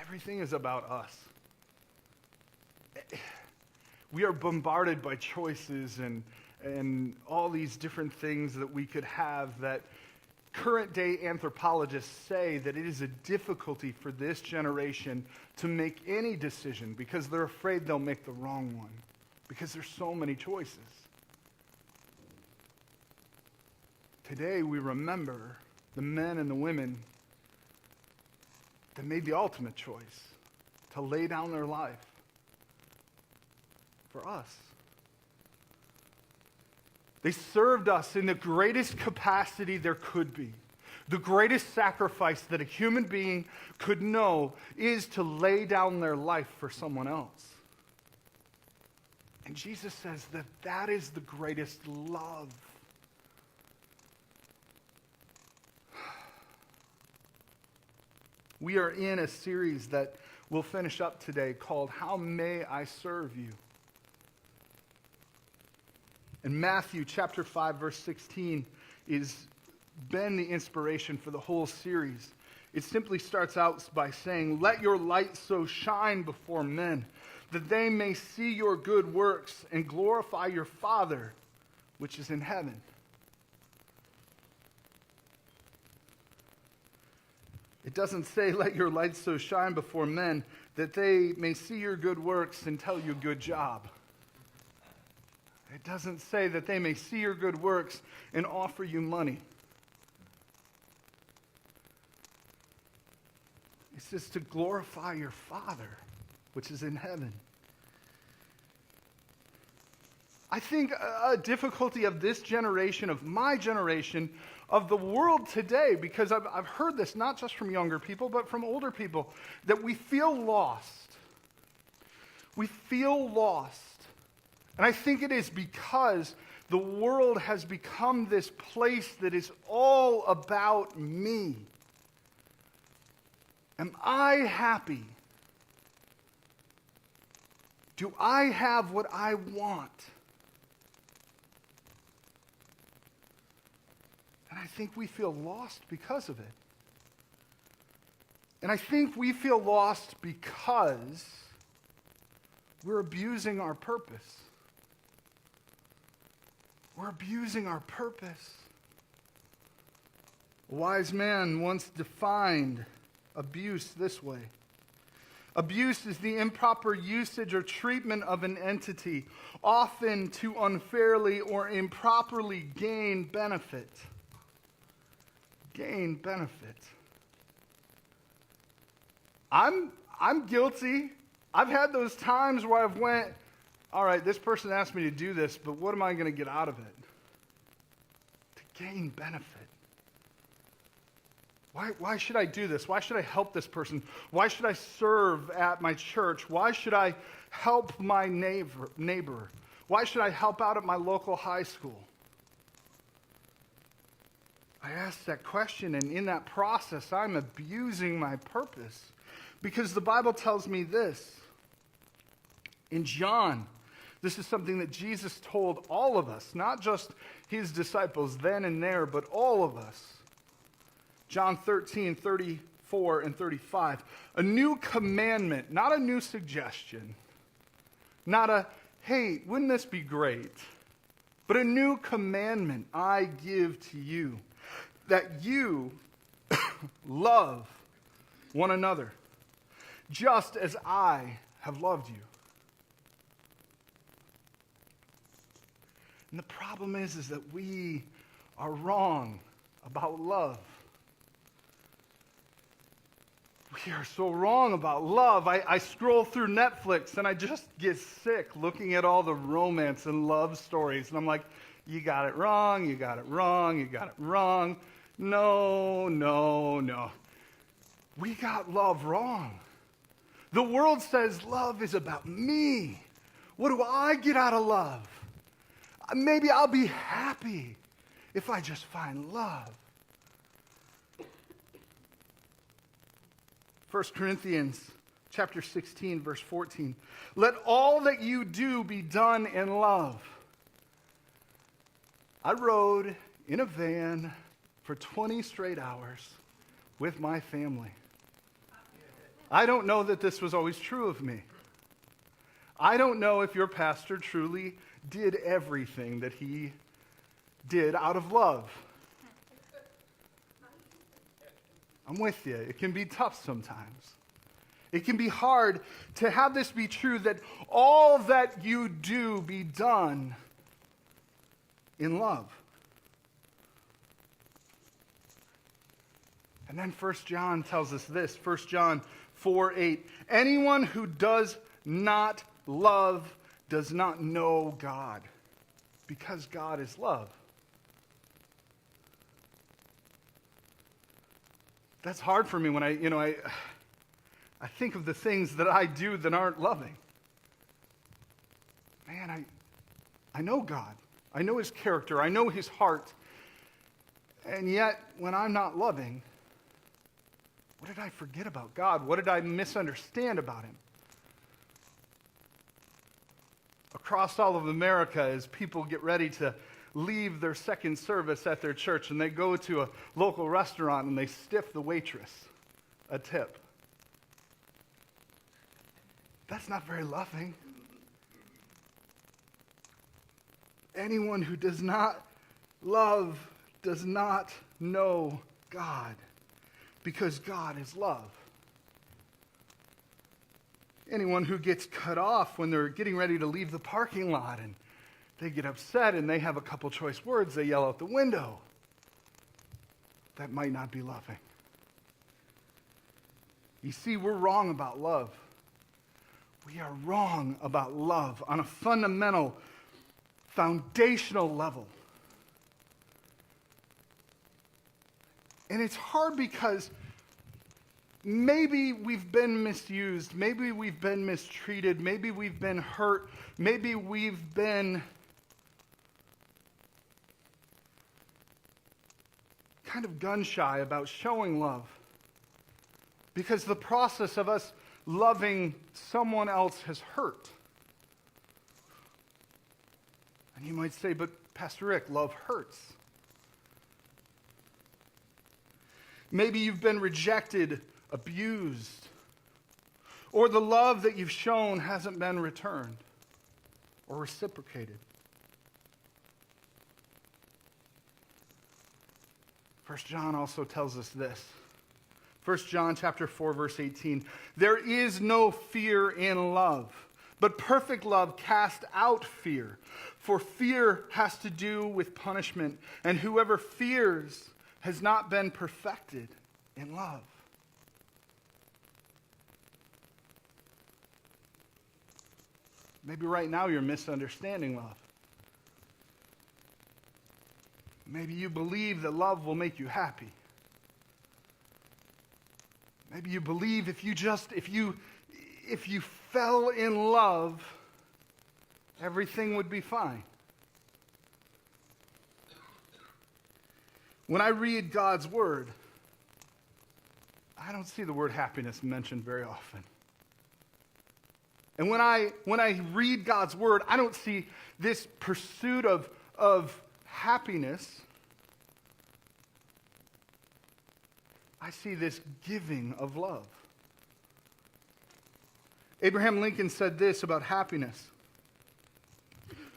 everything is about us. We are bombarded by choices and all these different things that we could have that current day anthropologists say that it is a difficulty for this generation to make any decision because they're afraid they'll make the wrong one because there's so many choices. Today we remember the men and the women that made the ultimate choice to lay down their life for us. They served us in the greatest capacity there could be. The greatest sacrifice that a human being could know is to lay down their life for someone else. And Jesus says that that is the greatest love. We are in a series that we'll finish up today called How May I Serve You? And Matthew chapter 5, verse 16 is been the inspiration for the whole series. It simply starts out by saying, "Let your light so shine before men, that they may see your good works and glorify your Father, which is in heaven." It doesn't say, "Let your light so shine before men, that they may see your good works and tell you good job." It doesn't say that they may see your good works and offer you money. It says to glorify your Father, which is in heaven. I think a difficulty of this generation, of my generation, of the world today, because I've heard this not just from younger people, but from older people, that we feel lost. We feel lost. And I think it is because the world has become this place that is all about me. Am I happy? Do I have what I want? And I think we feel lost because of it. And I think we feel lost because we're abusing our purpose. We're abusing our purpose. A wise man once defined abuse this way. Abuse is the improper usage or treatment of an entity, often to unfairly or improperly gain benefit. Gain benefit. I'm guilty. I've had those times where I've went, all right, this person asked me to do this, but what am I going to get out of it? To gain benefit. Why should I do this? Why should I help this person? Why should I serve at my church? Why should I help my neighbor? Why should I help out at my local high school? I asked that question, and in that process, I'm abusing my purpose. Because the Bible tells me this. In John, this is something that Jesus told all of us, not just his disciples then and there, but all of us. John 13, 34 and 35. A new commandment, not a new suggestion. Not a, hey, wouldn't this be great? But a new commandment I give to you, that you love one another, just as I have loved you. And the problem is that we are wrong about love. We are so wrong about love. I scroll through Netflix and I just get sick looking at all the romance and love stories. And I'm like, you got it wrong, you got it wrong, you got it wrong. No. We got love wrong. The world says love is about me. What do I get out of love? Maybe I'll be happy if I just find love. 1 Corinthians chapter 16, verse 14. Let all that you do be done in love. I rode in a van for 20 straight hours with my family. I don't know that this was always true of me. I don't know if your pastor truly did everything that he did out of love. I'm with you. It can be tough sometimes. It can be hard to have this be true, that all that you do be done in love. And then 1 John tells us this, 1 John 4:8. Anyone who does not love does not know God, because God is love. That's hard for me when I think of the things that I do that aren't loving. Man, I know God. I know his character. I know his heart. And yet, when I'm not loving, what did I forget about God? What did I misunderstand about him? Across all of America, as people get ready to leave their second service at their church and they go to a local restaurant and they stiff the waitress a tip. That's not very loving. Anyone who does not love does not know God, because God is love. Anyone who gets cut off when they're getting ready to leave the parking lot and they get upset and they have a couple choice words they yell out the window, that might not be loving. You see, we're wrong about love. We are wrong about love on a fundamental, foundational level. And it's hard because maybe we've been misused, maybe we've been mistreated, maybe we've been hurt, maybe we've been kind of gun-shy about showing love. Because the process of us loving someone else has hurt. And you might say, but Pastor Rick, love hurts. Maybe you've been rejected, abused, or the love that you've shown hasn't been returned or reciprocated. 1 John also tells us this. 1 John chapter 4, verse 18. There is no fear in love, but perfect love casts out fear. For fear has to do with punishment, and whoever fears has not been perfected in love. Maybe right now you're misunderstanding love. Maybe you believe that love will make you happy. Maybe you believe if you fell in love, everything would be fine. When I read God's word, I don't see the word happiness mentioned very often. And when I read God's word, I don't see this pursuit of happiness. I see this giving of love. Abraham Lincoln said this about happiness.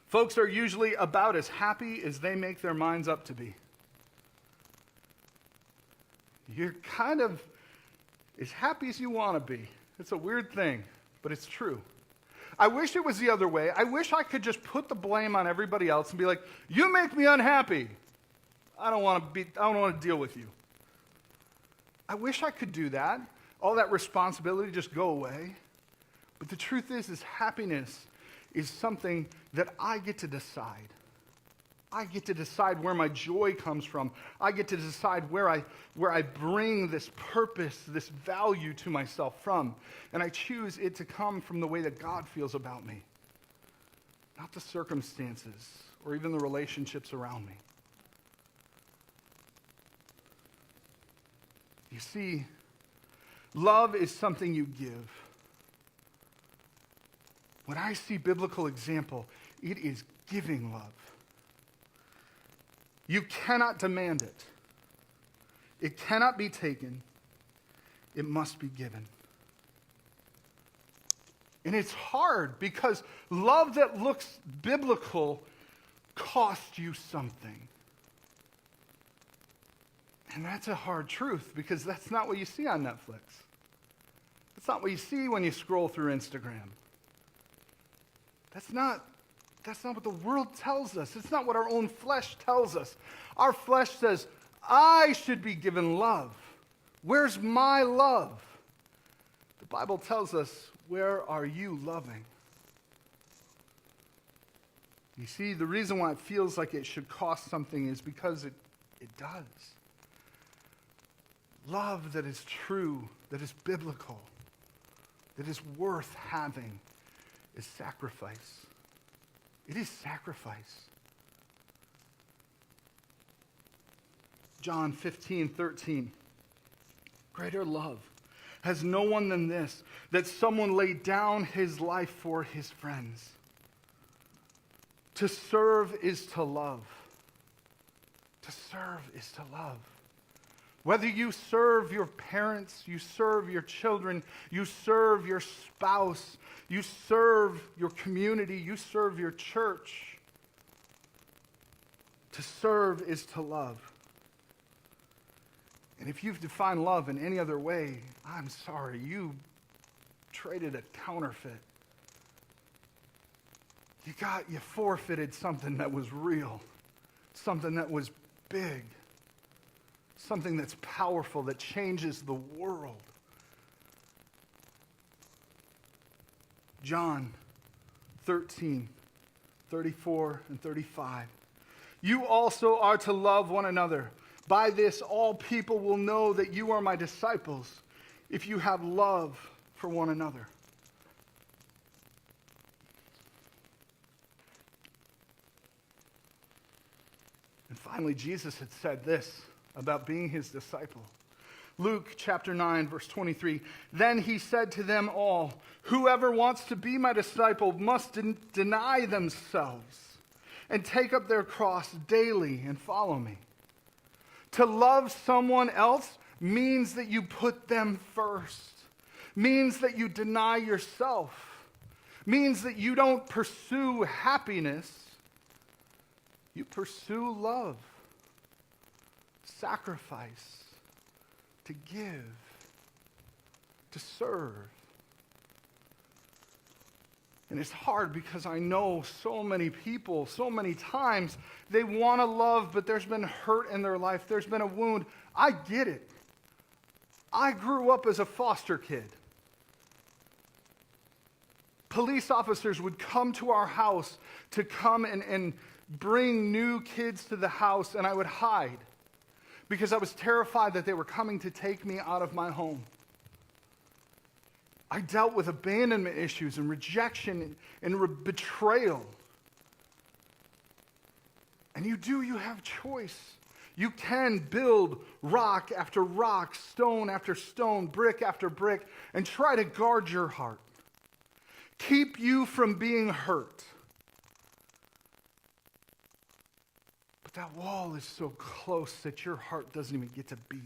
Folks are usually about as happy as they make their minds up to be. You're kind of as happy as you want to be. It's a weird thing, but it's true. I wish it was the other way. I wish I could just put the blame on everybody else and be like, you make me unhappy. I don't want to deal with you. I wish I could do that. All that responsibility just go away. But the truth is happiness is something that I get to decide. I get to decide where my joy comes from. I get to decide where I bring this purpose, this value to myself from. And I choose it to come from the way that God feels about me, not the circumstances or even the relationships around me. You see, love is something you give. When I see biblical example, it is giving love. You cannot demand it. It cannot be taken. It must be given. And it's hard because love that looks biblical costs you something. And that's a hard truth because that's not what you see on Netflix. That's not what you see when you scroll through Instagram. That's not what the world tells us. It's not what our own flesh tells us. Our flesh says, I should be given love. Where's my love? The Bible tells us, where are you loving? You see, the reason why it feels like it should cost something is because it does. Love that is true, that is biblical, that is worth having is sacrifice. It is sacrifice. John 15:13. Greater love has no one than this, that someone laid down his life for his friends. To serve is to love. To serve is to love. Whether you serve your parents, you serve your children, you serve your spouse, you serve your community, you serve your church. To serve is to love. And if you've defined love in any other way, I'm sorry, you traded a counterfeit. You forfeited something that was real, something that was big, something that's powerful, that changes the world. John 13:34 and 35. You also are to love one another. By this, all people will know that you are my disciples, if you have love for one another. And finally, Jesus had said this about being his disciple. Luke chapter 9, verse 23. Then he said to them all, whoever wants to be my disciple must deny themselves and take up their cross daily and follow me. To love someone else means that you put them first, means that you deny yourself, means that you don't pursue happiness, you pursue love, sacrifice, to give, to serve. And it's hard because I know so many people, so many times, they want to love, but there's been hurt in their life. There's been a wound. I get it. I grew up as a foster kid. Police officers would come to our house to come and bring new kids to the house, and I would hide because I was terrified that they were coming to take me out of my home. I dealt with abandonment issues and rejection and betrayal. And you have choice. You can build rock after rock, stone after stone, brick after brick, and try to guard your heart. Keep you from being hurt. But that wall is so close that your heart doesn't even get to beat.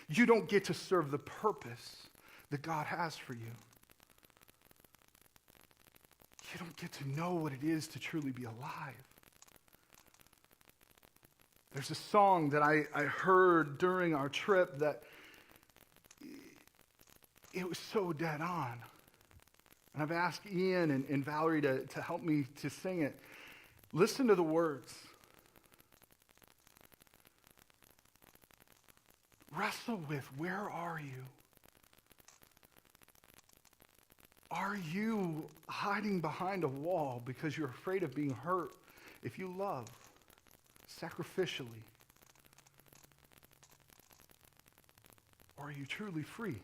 You don't get to serve the purpose that God has for you. You don't get to know what it is to truly be alive. There's a song that I heard during our trip that it was so dead on. And I've asked Ian and Valerie to help me to sing it. Listen to the words. Wrestle with, where are you? Are you hiding behind a wall because you're afraid of being hurt if you love sacrificially? Or are you truly free?